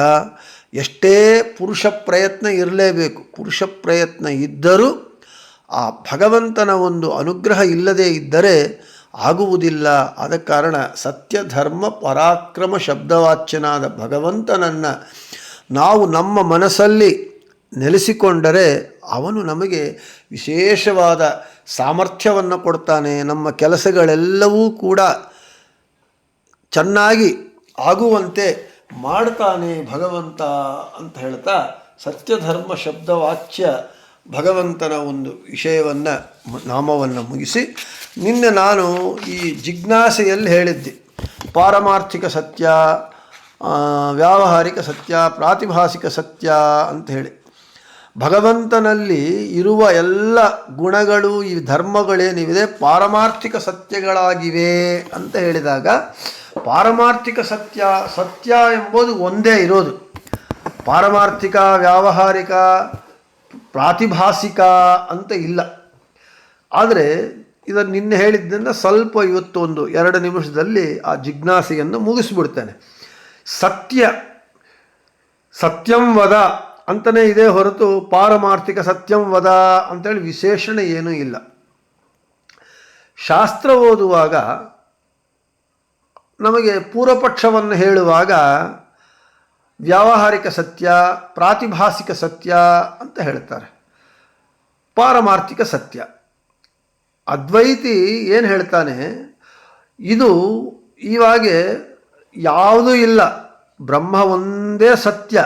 ಎಷ್ಟೇ ಪುರುಷ ಪ್ರಯತ್ನ ಇರಲೇಬೇಕು. ಪುರುಷ ಪ್ರಯತ್ನ ಇದ್ದರೂ ಆ ಭಗವಂತನ ಒಂದು ಅನುಗ್ರಹ ಇಲ್ಲದೇ ಇದ್ದರೆ ಆಗುವುದಿಲ್ಲ. ಆದ ಕಾರಣ ಸತ್ಯ ಧರ್ಮ ಪರಾಕ್ರಮ ಶಬ್ದವಾಚ್ಯನಾದ ಭಗವಂತನನ್ನು ನಾವು ನಮ್ಮ ಮನಸ್ಸಲ್ಲಿ ನೆಲೆಸಿಕೊಂಡರೆ ಅವನು ನಮಗೆ ವಿಶೇಷವಾದ ಸಾಮರ್ಥ್ಯವನ್ನು ಕೊಡ್ತಾನೆ. ನಮ್ಮ ಕೆಲಸಗಳೆಲ್ಲವೂ ಕೂಡ ಚೆನ್ನಾಗಿ ಆಗುವಂತೆ ಮಾಡ್ತಾನೆ ಭಗವಂತ ಅಂತ ಹೇಳ್ತಾ ಸತ್ಯಧರ್ಮ ಶಬ್ದವಾಚ್ಯ ಭಗವಂತನ ಒಂದು ವಿಷಯವನ್ನು ನಾಮವನ್ನು ಮುಗಿಸಿ, ನಿನ್ನೆ ನಾನು ಈ ಜಿಜ್ಞಾಸೆಯಲ್ಲಿ ಹೇಳಿದ್ದೆ ಪಾರಮಾರ್ಥಿಕ ಸತ್ಯ, ವ್ಯಾವಹಾರಿಕ ಸತ್ಯ, ಪ್ರಾತಿಭಾಸಿಕ ಸತ್ಯ ಅಂತ ಹೇಳಿ. ಭಗವಂತನಲ್ಲಿ ಇರುವ ಎಲ್ಲ ಗುಣಗಳು ಈ ಧರ್ಮಗಳೇನಿವೆ ಪಾರಮಾರ್ಥಿಕ ಸತ್ಯಗಳಾಗಿವೆ ಅಂತ ಹೇಳಿದಾಗ, ಪಾರಮಾರ್ಥಿಕ ಸತ್ಯ ಎಂಬುದು ಒಂದೇ ಇರೋದು. ಪಾರಮಾರ್ಥಿಕ, ವ್ಯಾವಹಾರಿಕ, ಪ್ರಾತಿಭಾಸಿಕ ಅಂತ ಇಲ್ಲ. ಆದರೆ ಇದನ್ನು ನಿನ್ನೆ ಹೇಳಿದ್ದನ್ನು ಸ್ವಲ್ಪ ಇವತ್ತು ಒಂದು 2 ನಿಮಿಷದಲ್ಲಿ ಆ ಜಿಜ್ಞಾಸೆಯನ್ನು ಮುಗಿಸ್ಬಿಡ್ತೇನೆ. ಸತ್ಯಂ ವದ ಅಂತಲೇ ಇದೆ ಹೊರತು ಪಾರಮಾರ್ಥಿಕ ಸತ್ಯಂ ವದ ಅಂತೇಳಿ ವಿಶೇಷಣ ಏನೂ ಇಲ್ಲ. ಶಾಸ್ತ್ರ ಓದುವಾಗ ನಮಗೆ ಪೂರ್ವಪಕ್ಷವನ್ನು ಹೇಳುವಾಗ ವ್ಯಾವಹಾರಿಕ ಸತ್ಯ, ಪ್ರಾತಿಭಾಸಿಕ ಸತ್ಯ ಅಂತ ಹೇಳ್ತಾರೆ, ಪಾರಮಾರ್ಥಿಕ ಸತ್ಯ. ಅದ್ವೈತಿ ಏನು ಹೇಳ್ತಾನೆ, ಇದು ಇವಾಗ ಯಾವುದೂ ಇಲ್ಲ, ಬ್ರಹ್ಮ ಒಂದೇ ಸತ್ಯ,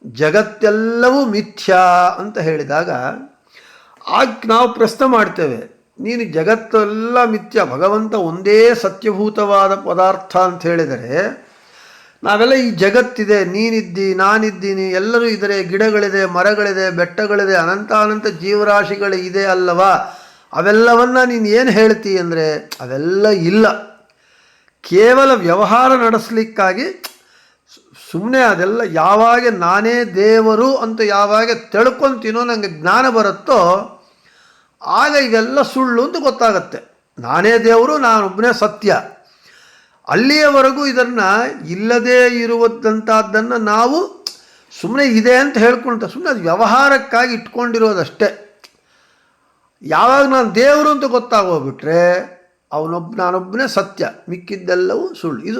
ಜಗತ್ತೆಲ್ಲವೂ ಮಿಥ್ಯಾ ಅಂತ ಹೇಳಿದಾಗ ಆಗ ನಾವು ಪ್ರಶ್ನೆ ಮಾಡ್ತೇವೆ, ನೀನು ಜಗತ್ತೆಲ್ಲ ಮಿಥ್ಯ, ಭಗವಂತ ಒಂದೇ ಸತ್ಯಭೂತವಾದ ಪದಾರ್ಥ ಅಂತ ಹೇಳಿದರೆ ನಾವೆಲ್ಲ ಈ ಜಗತ್ತಿದೆ, ನೀನಿದ್ದಿ, ನಾನಿದ್ದೀನಿ, ಎಲ್ಲರೂ ಇದ್ದಾರೆ, ಗಿಡಗಳಿದೆ, ಮರಗಳಿದೆ, ಬೆಟ್ಟಗಳಿದೆ, ಅನಂತ ಜೀವರಾಶಿಗಳು ಇದೆ ಅಲ್ಲವಾ, ಅವೆಲ್ಲವನ್ನ ನೀನು ಏನು ಹೇಳ್ತೀ ಅಂದರೆ ಅವೆಲ್ಲ ಇಲ್ಲ. ಕೇವಲ ವ್ಯವಹಾರ ನಡೆಸಲಿಕ್ಕಾಗಿ ಸುಮ್ಮನೆ ಅದೆಲ್ಲ ಯಾವಾಗ ನಾನೇ ದೇವರು ಅಂತ ಯಾವಾಗ ತಿಳ್ಕೊತೀನೋ, ನನಗೆ ಜ್ಞಾನ ಬರುತ್ತೋ ಆಗ ಇವೆಲ್ಲ ಸುಳ್ಳು ಅಂತ ಗೊತ್ತಾಗತ್ತೆ. ನಾನೇ ದೇವರು, ನಾನೊಬ್ಬನೇ ಸತ್ಯ. ಅಲ್ಲಿಯವರೆಗೂ ಇದನ್ನು ಇಲ್ಲದೇ ಇರುವಂಥದ್ದನ್ನು ನಾವು ಸುಮ್ಮನೆ ಇದೆ ಅಂತ ಹೇಳ್ಕೊಳ್ತಾ ಸುಮ್ಮನೆ ಅದು ವ್ಯವಹಾರಕ್ಕಾಗಿ ಇಟ್ಕೊಂಡಿರೋದಷ್ಟೇ. ಯಾವಾಗ ನಾನು ದೇವರು ಅಂತ ಗೊತ್ತಾಗೋಗ್ಬಿಟ್ರೆ ನಾನೊಬ್ಬನೇ ಸತ್ಯ, ಮಿಕ್ಕಿದ್ದೆಲ್ಲವೂ ಸುಳ್ಳು. ಇದು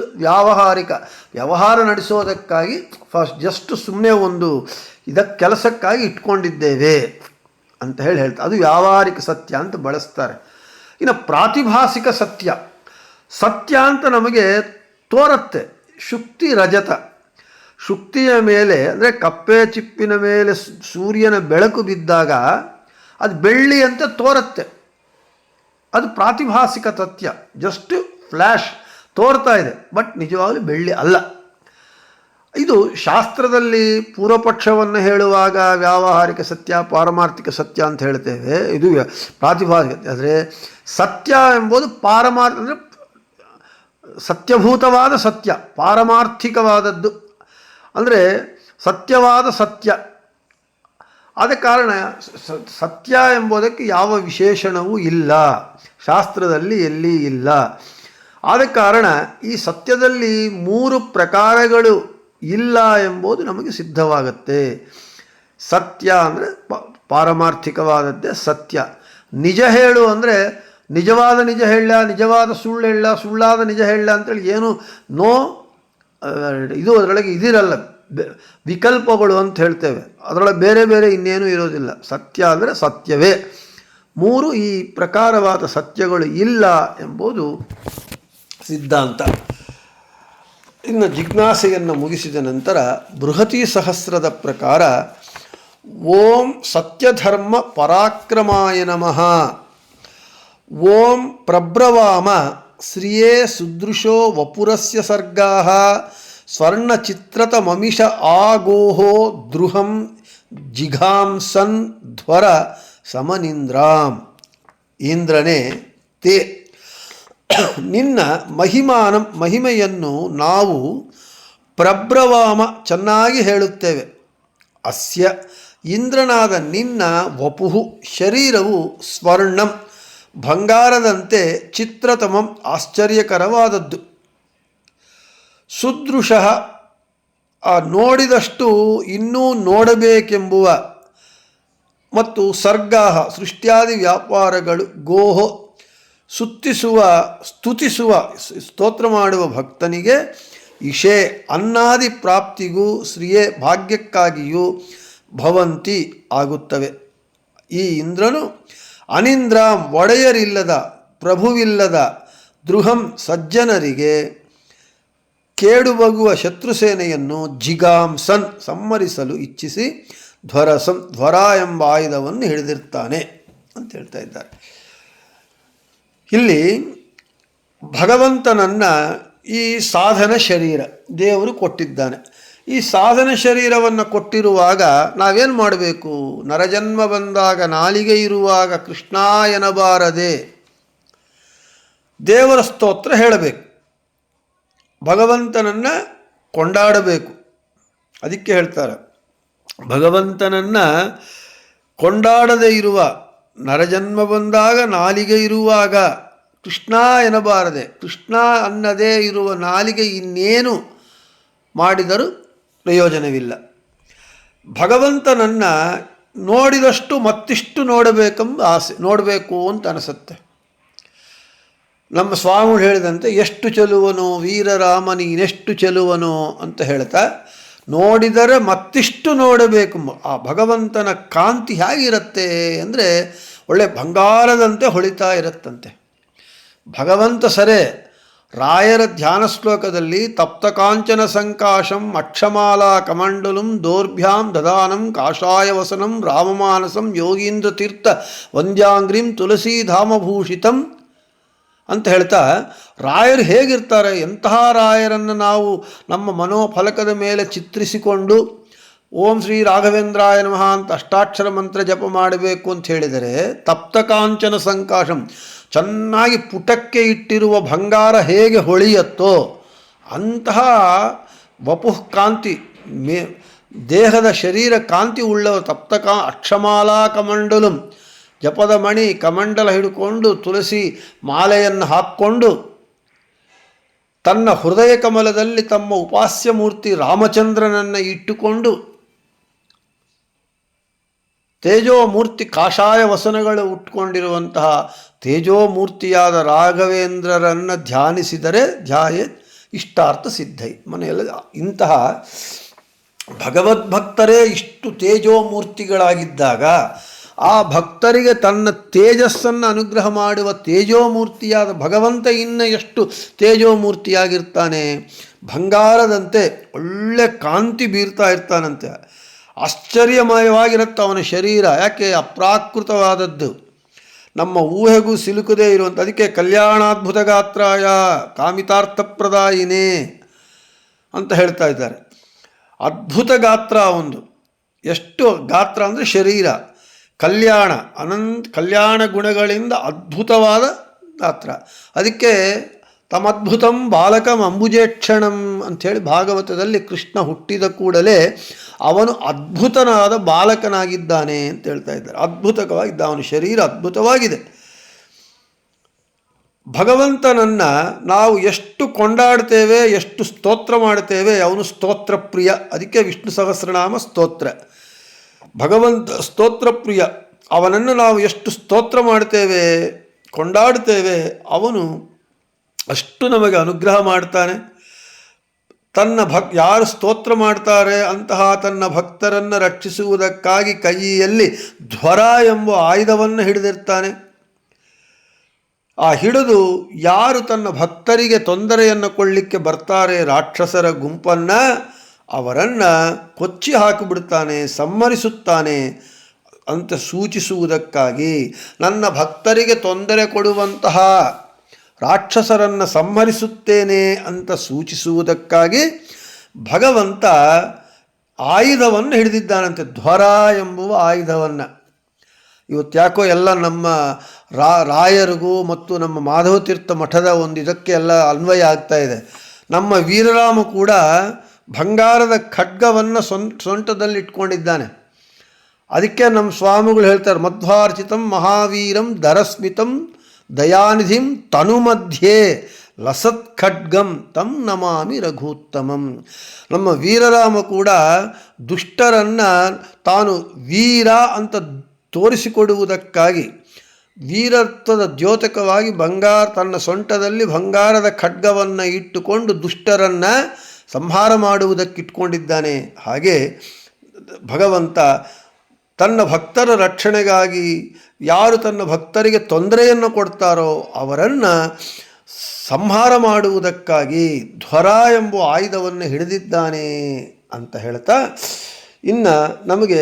ವ್ಯವಹಾರ ನಡೆಸೋದಕ್ಕಾಗಿ ಜಸ್ಟ್ ಸುಮ್ಮನೆ ಒಂದು ಇದಕ್ಕೆ ಕೆಲಸಕ್ಕಾಗಿ ಇಟ್ಕೊಂಡಿದ್ದೇವೆ ಅಂತ ಹೇಳ್ತಾರೆ. ಅದು ವ್ಯಾವಹಾರಿಕ ಸತ್ಯ ಅಂತ ಬಳಸ್ತಾರೆ. ಇನ್ನು ಪ್ರಾತಿಭಾಸಿಕ ಸತ್ಯ ಅಂತ ನಮಗೆ ತೋರುತ್ತೆ. ಶುಕ್ತಿ ರಜತ, ಶುಕ್ತಿಯ ಮೇಲೆ ಅಂದರೆ ಕಪ್ಪೆ ಚಿಪ್ಪಿನ ಮೇಲೆ ಸೂರ್ಯನ ಬೆಳಕು ಬಿದ್ದಾಗ ಅದು ಬೆಳ್ಳಿ ಅಂತ ತೋರುತ್ತೆ. ಅದು ಪ್ರಾತಿಭಾಸಿಕ ಸತ್ಯ, ಜಸ್ಟ್ ಫ್ಲ್ಯಾಶ್ ತೋರ್ತಾ ಇದೆ, ಬಟ್ ನಿಜವಾಗಲೂ ಬೆಳ್ಳಿ ಅಲ್ಲ. ಇದು ಶಾಸ್ತ್ರದಲ್ಲಿ ಪೂರ್ವಪಕ್ಷವನ್ನು ಹೇಳುವಾಗ ವ್ಯಾವಹಾರಿಕ ಸತ್ಯ, ಪಾರಮಾರ್ಥಿಕ ಸತ್ಯ ಅಂತ ಹೇಳ್ತೇವೆ. ಇದು ಪ್ರಾತಿಭಾಸಿಕ. ಆದರೆ ಸತ್ಯ ಎಂಬುದು ಅಂದರೆ ಸತ್ಯಭೂತವಾದ ಸತ್ಯ, ಪಾರಮಾರ್ಥಿಕವಾದದ್ದು ಅಂದರೆ ಸತ್ಯವಾದ ಸತ್ಯ. ಆದ ಕಾರಣ ಸತ್ಯ ಎಂಬುದಕ್ಕೆ ಯಾವ ವಿಶೇಷಣವೂ ಇಲ್ಲ, ಶಾಸ್ತ್ರದಲ್ಲಿ ಎಲ್ಲಿ ಇಲ್ಲ. ಆದ ಕಾರಣ ಈ ಸತ್ಯದಲ್ಲಿ 3 ಪ್ರಕಾರಗಳು ಇಲ್ಲ ಎಂಬುದು ನಮಗೆ ಸಿದ್ಧವಾಗುತ್ತೆ. ಸತ್ಯ ಅಂದರೆ ಪಾರಮಾರ್ಥಿಕವಾದದ್ದೇ ಸತ್ಯ. ನಿಜ ಹೇಳು ಅಂದರೆ ನಿಜವಾದ ನಿಜ ಹೇಳ, ನಿಜವಾದ ಸುಳ್ಳು ಹೇಳ, ಸುಳ್ಳಾದ ನಿಜ ಹೇಳ ಅಂತೇಳಿ ಏನು ಇದು ಅದರೊಳಗೆ ಇದಿರಲ್ಲ, ವಿಕಲ್ಪಗಳು ಅಂತ ಹೇಳ್ತೇವೆ. ಅದರೊಳಗೆ ಬೇರೆ ಬೇರೆ ಇನ್ನೇನೂ ಇರೋದಿಲ್ಲ. ಸತ್ಯ ಅಂದರೆ ಸತ್ಯವೇ. 3 ಈ ಪ್ರಕಾರವಾದ ಸತ್ಯಗಳು ಇಲ್ಲ ಎಂಬುದು ಸಿದ್ಧಾಂತ. ಇನ್ನು ಜಿಜ್ಞಾಸೆಯನ್ನು ಮುಗಿಸಿದ ನಂತರ ಬೃಹತಿ ಸಹಸ್ರದ ಪ್ರಕಾರ ಓಂ ಸತ್ಯಧರ್ಮ ಪರಾಕ್ರಮಾಯ ನಮಃ, ಓಂ ಪ್ರಬ್ರವಾಮ ಶ್ರಿಯೇ ಸುದೃಶೋ ವಪುರಸ್ಯ ಸರ್ಗಾಃ ಸ್ವರ್ಣಚಿತ್ರತಮಮಿಷ ಆಗೋಹೋ ದ್ರುಹಂ ಜಿಘಾಂಸನ್ ಧ್ವರ ಸಮನಿಂದ್ರಾಂ. ಇಂದ್ರನೇ, ತೇ ನಿನ್ನ ಮಹಿಮೆಯನ್ನು ನಾವು ಪ್ರಬ್ರವಾಮ ಚೆನ್ನಾಗಿ ಹೇಳುತ್ತೇವೆ. ಅಸ್ಯ ಇಂದ್ರನಾದ ನಿನ್ನ ವಪುಹು ಶರೀರವು ಸ್ವರ್ಣಂ ಬಂಗಾರದಂತೆ ಚಿತ್ರತಮಂ ಆಶ್ಚರ್ಯಕರವಾದದ್ದು. ಸುದೃಶಃ ನೋಡಿದಷ್ಟು ಇನ್ನೂ ನೋಡಬೇಕೆಂಬುವ ಮತ್ತು ಸರ್ಗಾಹ ಸೃಷ್ಟ್ಯಾದಿ ವ್ಯಾಪಾರಗಳು ಗೋಹೋ ಸ್ತುತಿಸುವ ಸ್ತೋತ್ರ ಮಾಡುವ ಭಕ್ತನಿಗೆ ಇಷೇ ಅನ್ನಾದಿ ಪ್ರಾಪ್ತಿಗೂ ಶ್ರಿಯೇ ಭಾಗ್ಯಕ್ಕಾಗಿಯೂ ಭವಂತಿ ಆಗುತ್ತವೆ. ಈ ಇಂದ್ರನು ಅನಿಂದ್ರಾಂ ಒಡೆಯರಿಲ್ಲದ ಪ್ರಭುವಿಲ್ಲದ ದೃಹಂ ಸಜ್ಜನರಿಗೆ ಕೇಡುಬಗುವ ಶತ್ರುಸೇನೆಯನ್ನು ಜಿಗಾಂಸನ್ ಸಂಹರಿಸಲು ಇಚ್ಛಿಸಿ ಧ್ವರ ಎಂಬ ಆಯುಧವನ್ನು ಹಿಡಿದಿರ್ತಾನೆ ಅಂತ ಹೇಳ್ತಾ ಇದ್ದಾರೆ. ಇಲ್ಲಿ ಭಗವಂತನನ್ನು ಈ ಸಾಧನ ಶರೀರ ದೇವರು ಕೊಟ್ಟಿದ್ದಾನೆ. ಈ ಸಾಧನ ಶರೀರವನ್ನು ಕೊಟ್ಟಿರುವಾಗ ನಾವೇನು ಮಾಡಬೇಕು? ನರಜನ್ಮ ಬಂದಾಗ ನಾಲಿಗೆ ಇರುವಾಗ ಕೃಷ್ಣ ಎನ್ನಬಾರದೆ ದೇವರ ಸ್ತೋತ್ರ ಹೇಳಬೇಕು, ಭಗವಂತನನ್ನು ಕೊಂಡಾಡಬೇಕು. ಅದಕ್ಕೆ ಹೇಳ್ತಾರೆ, ಭಗವಂತನನ್ನು ಕೊಂಡಾಡದೇ ಇರುವ ನರಜನ್ಮ ಬಂದಾಗ ನಾಲಿಗೆ ಇರುವಾಗ ಕೃಷ್ಣ ಎನ್ನಬಾರದೆ, ಕೃಷ್ಣ ಅನ್ನದೇ ಇರುವ ನಾಲಿಗೆ ಇನ್ನೇನು ಮಾಡಿದರೂ ಪ್ರಯೋಜನವಿಲ್ಲ. ಭಗವಂತನನ್ನು ನೋಡಿದಷ್ಟು ಮತ್ತಿಷ್ಟು ನೋಡಬೇಕೆಂಬ ಆಸೆ, ನೋಡಬೇಕು ಅಂತ ಅನಿಸುತ್ತೆ. ನಮ್ಮ ಸ್ವಾಮಿಗಳು ಹೇಳಿದಂತೆ ಎಷ್ಟು ಚೆಲುವನೋ ವೀರರಾಮ ನೀನೆಷ್ಟು ಚೆಲುವನೋ ಅಂತ ಹೇಳ್ತಾ, ನೋಡಿದರೆ ಮತ್ತಿಷ್ಟು ನೋಡಬೇಕು. ಆ ಭಗವಂತನ ಕಾಂತಿ ಹೇಗಿರುತ್ತೆ ಅಂದರೆ ಒಳ್ಳೆ ಬಂಗಾರದಂತೆ ಹೊಳಿತಾ ಇರುತ್ತಂತೆ. ಭಗವಂತ ಸರೇ ರಾಯರ ಧ್ಯಾನ ಶ್ಲೋಕದಲ್ಲಿ ತಪ್ತ ಕಾಂಚನ ಸಂಕಾಶಂ ಅಕ್ಷಮಾಲಾ ಕಮಂಡಲಂ ದೌರ್ಭ್ಯಾಂ ದದಾನಂ ಕಾಷಾಯ ವಸನಂ ರಾಮಮಾನಸಂ ಯೋಗೀಂದ್ರ ತೀರ್ಥ ವಂದ್ಯಾಂಗ್ರಿಂ ತುಳಸೀಧಾಮಭೂಷಿತಂ ಅಂತ ಹೇಳ್ತಾ, ರಾಯರು ಹೇಗಿರ್ತಾರೆ, ಎಂತಹ ರಾಯರನ್ನು ನಾವು ನಮ್ಮ ಮನೋಫಲಕದ ಮೇಲೆ ಚಿತ್ರಿಸಿಕೊಂಡು ಓಂ ಶ್ರೀ ರಾಘವೇಂದ್ರಾಯ ನಮಃ ಅಂತ ಅಷ್ಟಾಕ್ಷರ ಮಂತ್ರ ಜಪ ಮಾಡಬೇಕು ಅಂತ ಹೇಳಿದರೆ, ತಪ್ತ ಕಾಂಚನ ಸಂಕಾಶಂ ಚೆನ್ನಾಗಿ ಪುಟಕ್ಕೆ ಇಟ್ಟಿರುವ ಬಂಗಾರ ಹೇಗೆ ಹೊಳೆಯುತ್ತೋ ಅಂತಹ ವಪುಃ ಕಾಂತಿ ದೇಹದ ಶರೀರ ಕಾಂತಿ ಉಳ್ಳವ ಅಕ್ಷಮಾಲಾ ಕಮಂಡಲಂ ಜಪದ ಮಣಿ ಕಮಂಡಲ ಹಿಡ್ಕೊಂಡು ತುಳಸಿ ಮಾಲೆಯನ್ನು ಹಾಕ್ಕೊಂಡು ತನ್ನ ಹೃದಯ ಕಮಲದಲ್ಲಿ ತಮ್ಮ ಉಪಾಸ್ಯ ಮೂರ್ತಿ ರಾಮಚಂದ್ರನನ್ನು ಇಟ್ಟುಕೊಂಡು ತೇಜೋಮೂರ್ತಿ ಕಾಷಾಯ ವಸನಗಳು ಉಟ್ಕೊಂಡಿರುವಂತಹ ತೇಜೋಮೂರ್ತಿಯಾದ ರಾಘವೇಂದ್ರರನ್ನು ಧ್ಯಾನಿಸಿದರೆ ಧ್ಯಾಯೇತ್ ಇಷ್ಟಾರ್ಥ ಸಿದ್ಧೈ. ಮನೆಯಲ್ಲ ಇಂತಹ ಭಗವದ್ಭಕ್ತರೇ ಇಷ್ಟು ತೇಜೋಮೂರ್ತಿಗಳಾಗಿದ್ದಾಗ ಆ ಭಕ್ತರಿಗೆ ತನ್ನ ತೇಜಸ್ಸನ್ನು ಅನುಗ್ರಹ ಮಾಡುವ ತೇಜೋಮೂರ್ತಿಯಾದ ಭಗವಂತ ಇನ್ನು ಎಷ್ಟು ತೇಜೋಮೂರ್ತಿಯಾಗಿರ್ತಾನೆ, ಬಂಗಾರದಂತೆ ಒಳ್ಳೆ ಕಾಂತಿ ಬೀರ್ತಾ ಇರ್ತಾನಂತೆ. ಆಶ್ಚರ್ಯಮಯವಾಗಿರುತ್ತೆ ಅವನ ಶರೀರ. ಯಾಕೆ? ಅಪ್ರಾಕೃತವಾದದ್ದು, ನಮ್ಮ ಊಹೆಗೂ ಸಿಲುಕದೇ ಇರುವಂಥ. ಅದಕ್ಕೆ ಕಲ್ಯಾಣಾದ್ಭುತ ಗಾತ್ರಾಯ ಕಾಮಿತಾರ್ಥಪ್ರದಾಯಿನೇ ಅಂತ ಹೇಳ್ತಾ ಇದ್ದಾರೆ. ಅದ್ಭುತ ಗಾತ್ರ ಒಂದು. ಎಷ್ಟು ಗಾತ್ರ ಅಂದರೆ ಶರೀರ, ಕಲ್ಯಾಣ ಕಲ್ಯಾಣ ಗುಣಗಳಿಂದ ಅದ್ಭುತವಾದ ಗಾತ್ರ. ಅದಕ್ಕೆ ತಮದ್ಭುತಂ ಬಾಲಕಂ ಅಂಬುಜೇಕ್ಷಣಂ ಅಂಥೇಳಿ ಭಾಗವತದಲ್ಲಿ ಕೃಷ್ಣ ಹುಟ್ಟಿದ ಕೂಡಲೇ ಅವನು ಅದ್ಭುತನಾದ ಬಾಲಕನಾಗಿದ್ದಾನೆ ಅಂತ ಹೇಳ್ತಾ ಇದ್ದಾರೆ. ಅದ್ಭುತವಾಗಿದ್ದ ಅವನ ಶರೀರ ಅದ್ಭುತವಾಗಿದೆ. ಭಗವಂತನನ್ನು ನಾವು ಎಷ್ಟು ಕೊಂಡಾಡ್ತೇವೆ, ಎಷ್ಟು ಸ್ತೋತ್ರ ಮಾಡ್ತೇವೆ, ಅವನು ಸ್ತೋತ್ರ ಪ್ರಿಯ. ಅದಕ್ಕೆ ವಿಷ್ಣು ಸಹಸ್ರನಾಮ ಸ್ತೋತ್ರ. ಭಗವಂತ ಸ್ತೋತ್ರ ಪ್ರಿಯ. ಅವನನ್ನು ನಾವು ಎಷ್ಟು ಸ್ತೋತ್ರ ಮಾಡ್ತೇವೆ, ಕೊಂಡಾಡ್ತೇವೆ, ಅವನು ಅಷ್ಟು ನಮಗೆ ಅನುಗ್ರಹ ಮಾಡ್ತಾನೆ. ತನ್ನ ಯಾರು ಸ್ತೋತ್ರ ಮಾಡ್ತಾರೆ ಅಂತಹ ತನ್ನ ಭಕ್ತರನ್ನು ರಕ್ಷಿಸುವುದಕ್ಕಾಗಿ ಕೈಯಲ್ಲಿ ಧ್ವರ ಎಂಬ ಆಯುಧವನ್ನು ಹಿಡಿದಿರ್ತಾನೆ. ಆ ಹಿಡಿದು ಯಾರು ತನ್ನ ಭಕ್ತರಿಗೆ ತೊಂದರೆಯನ್ನು ಕೊಳ್ಳಿಕ್ಕೆ ಬರ್ತಾರೆ, ರಾಕ್ಷಸರ ಗುಂಪನ್ನು, ಅವರನ್ನು ಕೊಚ್ಚಿ ಹಾಕಿಬಿಡ್ತಾನೆ, ಸಂಹರಿಸುತ್ತಾನೆ ಅಂತ ಸೂಚಿಸುವುದಕ್ಕಾಗಿ, ನನ್ನ ಭಕ್ತರಿಗೆ ತೊಂದರೆ ಕೊಡುವಂತಹ ರಾಕ್ಷಸರನ್ನು ಸಂಹರಿಸುತ್ತೇನೆ ಅಂತ ಸೂಚಿಸುವುದಕ್ಕಾಗಿ ಭಗವಂತ ಆಯುಧವನ್ನು ಹಿಡಿದಿದ್ದಾನಂತೆ, ಧ್ವರ ಎಂಬುವ ಆಯುಧವನ್ನು. ಇವತ್ತು ಯಾಕೋ ಎಲ್ಲ ನಮ್ಮ ರಾಯರಿಗೂ ಮತ್ತು ನಮ್ಮ ಮಾಧವತೀರ್ಥ ಮಠದ ಒಂದು ಇದಕ್ಕೆ ಎಲ್ಲ ಅನ್ವಯ ಆಗ್ತಾ ಇದೆ. ನಮ್ಮ ವೀರರಾಮ ಕೂಡ ಬಂಗಾರದ ಖಡ್ಗವನ್ನು ಸೊಂಟದಲ್ಲಿ ಇಟ್ಕೊಂಡಿದ್ದಾನೆ. ಅದಕ್ಕೆ ನಮ್ಮ ಸ್ವಾಮಿಗಳು ಹೇಳ್ತಾರೆ, ಮಧ್ವಾರ್ಚಿತಂ ಮಹಾವೀರಂ ಧರಸ್ಮಿತಂ ದಯಾನಿಧಿಂ ತನು ಮಧ್ಯೆ ಲಸತ್ ಖಡ್ಗಂ ತಂ ನಮಾಮಿ ರಘೂತ್ತಮಂ. ನಮ್ಮ ವೀರರಾಮ ಕೂಡ ದುಷ್ಟರನ್ನು ತಾನು ವೀರ ಅಂತ ತೋರಿಸಿಕೊಡುವುದಕ್ಕಾಗಿ ವೀರತ್ವದ ದ್ಯೋತಕವಾಗಿ ತನ್ನ ಸೊಂಟದಲ್ಲಿ ಬಂಗಾರದ ಖಡ್ಗವನ್ನು ಇಟ್ಟುಕೊಂಡು ದುಷ್ಟರನ್ನು ಸಂಹಾರ ಮಾಡುವುದಕ್ಕಿಟ್ಕೊಂಡಿದ್ದಾನೆ. ಹಾಗೆ ಭಗವಂತ ತನ್ನ ಭಕ್ತರ ರಕ್ಷಣೆಗಾಗಿ ಯಾರು ತನ್ನ ಭಕ್ತರಿಗೆ ತೊಂದರೆಯನ್ನು ಕೊಡ್ತಾರೋ ಅವರನ್ನು ಸಂಹಾರ ಮಾಡುವುದಕ್ಕಾಗಿ ಧ್ವರ ಎಂಬ ಆಯುಧವನ್ನು ಹಿಡಿದಿದ್ದಾನೆ ಅಂತ ಹೇಳ್ತಾ, ಇನ್ನು ನಮಗೆ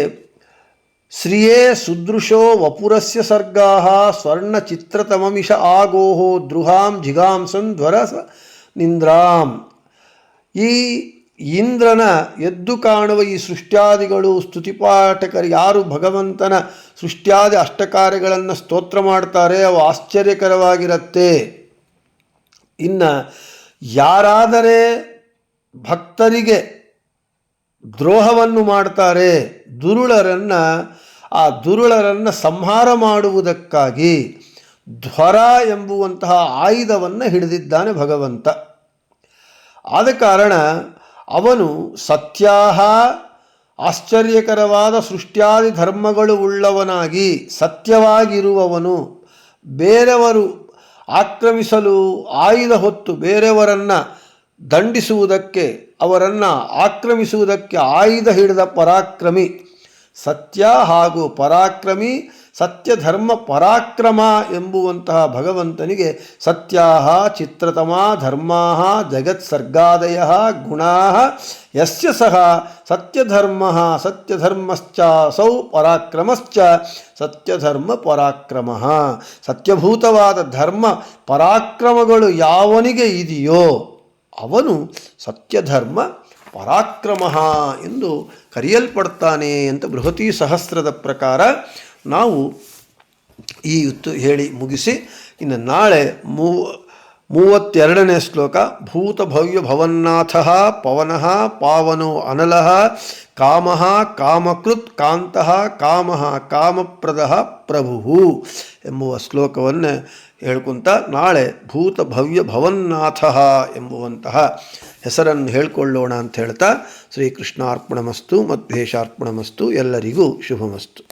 ಶ್ರಿಯೇ ಸುದೃಶೋ ವಪುರಸ್ಯ ಸರ್ಗಾಃ ಸ್ವರ್ಣ ಚಿತ್ರತಮಮಿಷ ಆಗೋಹೋ ದ್ರುಹಾಂ ಜಿಗಾಂಸನ್ ಧ್ವರ ನಿಂದ್ರಾಂ. ಈ ಇಂದ್ರನ ಎದ್ದು ಕಾಣುವ ಈ ಸೃಷ್ಟ್ಯಾದಿಗಳು ಸ್ತುತಿಪಾಠಕರು ಯಾರು ಭಗವಂತನ ಸೃಷ್ಟ್ಯಾದಿ ಅಷ್ಟಕಾರ್ಯಗಳನ್ನು ಸ್ತೋತ್ರ ಮಾಡ್ತಾರೆ ಅವು ಆಶ್ಚರ್ಯಕರವಾಗಿರುತ್ತೆ. ಇನ್ನು ಯಾರಾದರೆ ಭಕ್ತರಿಗೆ ದ್ರೋಹವನ್ನು ಮಾಡ್ತಾರೆ ದುರುಳರನ್ನು ಸಂಹಾರ ಮಾಡುವುದಕ್ಕಾಗಿ ಧ್ವರ ಎಂಬುವಂತಹ ಆಯುಧವನ್ನು ಹಿಡಿದಿದ್ದಾನೆ ಭಗವಂತ. ಆದ ಕಾರಣ ಅವನು ಸತ್ಯಾಹ ಆಶ್ಚರ್ಯಕರವಾದ ಸೃಷ್ಟ್ಯಾದಿ ಧರ್ಮಗಳು ಉಳ್ಳವನಾಗಿ ಸತ್ಯವಾಗಿರುವವನು, ಬೇರೆಯವರು ಆಕ್ರಮಿಸಲು ಆಯುಧ ಹೊತ್ತು ಬೇರೆಯವರನ್ನು ದಂಡಿಸುವುದಕ್ಕೆ ಅವರನ್ನು ಆಕ್ರಮಿಸುವುದಕ್ಕೆ ಆಯುಧ ಹಿಡಿದ ಪರಾಕ್ರಮಿ. ಸತ್ಯ ಹಾಗೂ ಪರಾಕ್ರಮಿ, ಸತ್ಯ ಧರ್ಮ ಪರಾಕ್ರಮ ಎಂಬುವಂತಹ ಭಗವಂತನಿಗೆ ಸತ್ಯಾಹ ಚಿತ್ರತಮ ಧರ್ಮಾಃ ಜಗತ್ಸರ್ಗಾದಯ ಗುಣಾಃ ಯಸ್ಯ ಸಹ ಸತ್ಯಧರ್ಮಃ ಸತ್ಯಧರ್ಮಶ್ಚಾಸೌ ಪರಾಕ್ರಮಶ್ಚ ಸತ್ಯಧರ್ಮ ಪರಾಕ್ರಮಃ. ಸತ್ಯಭೂತವಾದ ಧರ್ಮ ಪರಾಕ್ರಮಗಳು ಯಾವನಿಗೆ ಇದೆಯೋ ಅವನು ಸತ್ಯಧರ್ಮ ಪರಾಕ್ರಮ ಎಂದು ಕರೆಯಲ್ಪಡ್ತಾನೆ ಅಂತ ಬೃಹತಿ ಸಹಸ್ರದ ಪ್ರಕಾರ ನಾವು ಈ ಹೇಳಿ ಮುಗಿಸಿ, ಇನ್ನು ನಾಳೆ 32ನೇ ಶ್ಲೋಕ. ಭೂತಭವ್ಯ ಭವನ್ನಾಥ ಪವನಃ ಪಾವನೋ ಅನಲಃ ಕಾಮಃ ಕಾಮಕೃತ್ ಕಾಂತಃ ಕಾಮಃ ಕಾಮಪ್ರದಃ ಪ್ರಭು ಎಂಬುವ ಶ್ಲೋಕವನ್ನು ಹೇಳ್ಕೊಂತ ನಾಳೆ ಭೂತಭವ್ಯ ಭವನ್ನಾಥ ಎಂಬುವಂತಹ ಹೆಸರನ್ನು ಹೇಳ್ಕೊಳ್ಳೋಣ ಅಂತ ಹೇಳ್ತಾ ಶ್ರೀಕೃಷ್ಣಾರ್ಪಣಮಸ್ತು ಮಧ್ವೇಶಾರ್ಪಣಮಸ್ತು. ಎಲ್ಲರಿಗೂ ಶುಭಮಸ್ತು.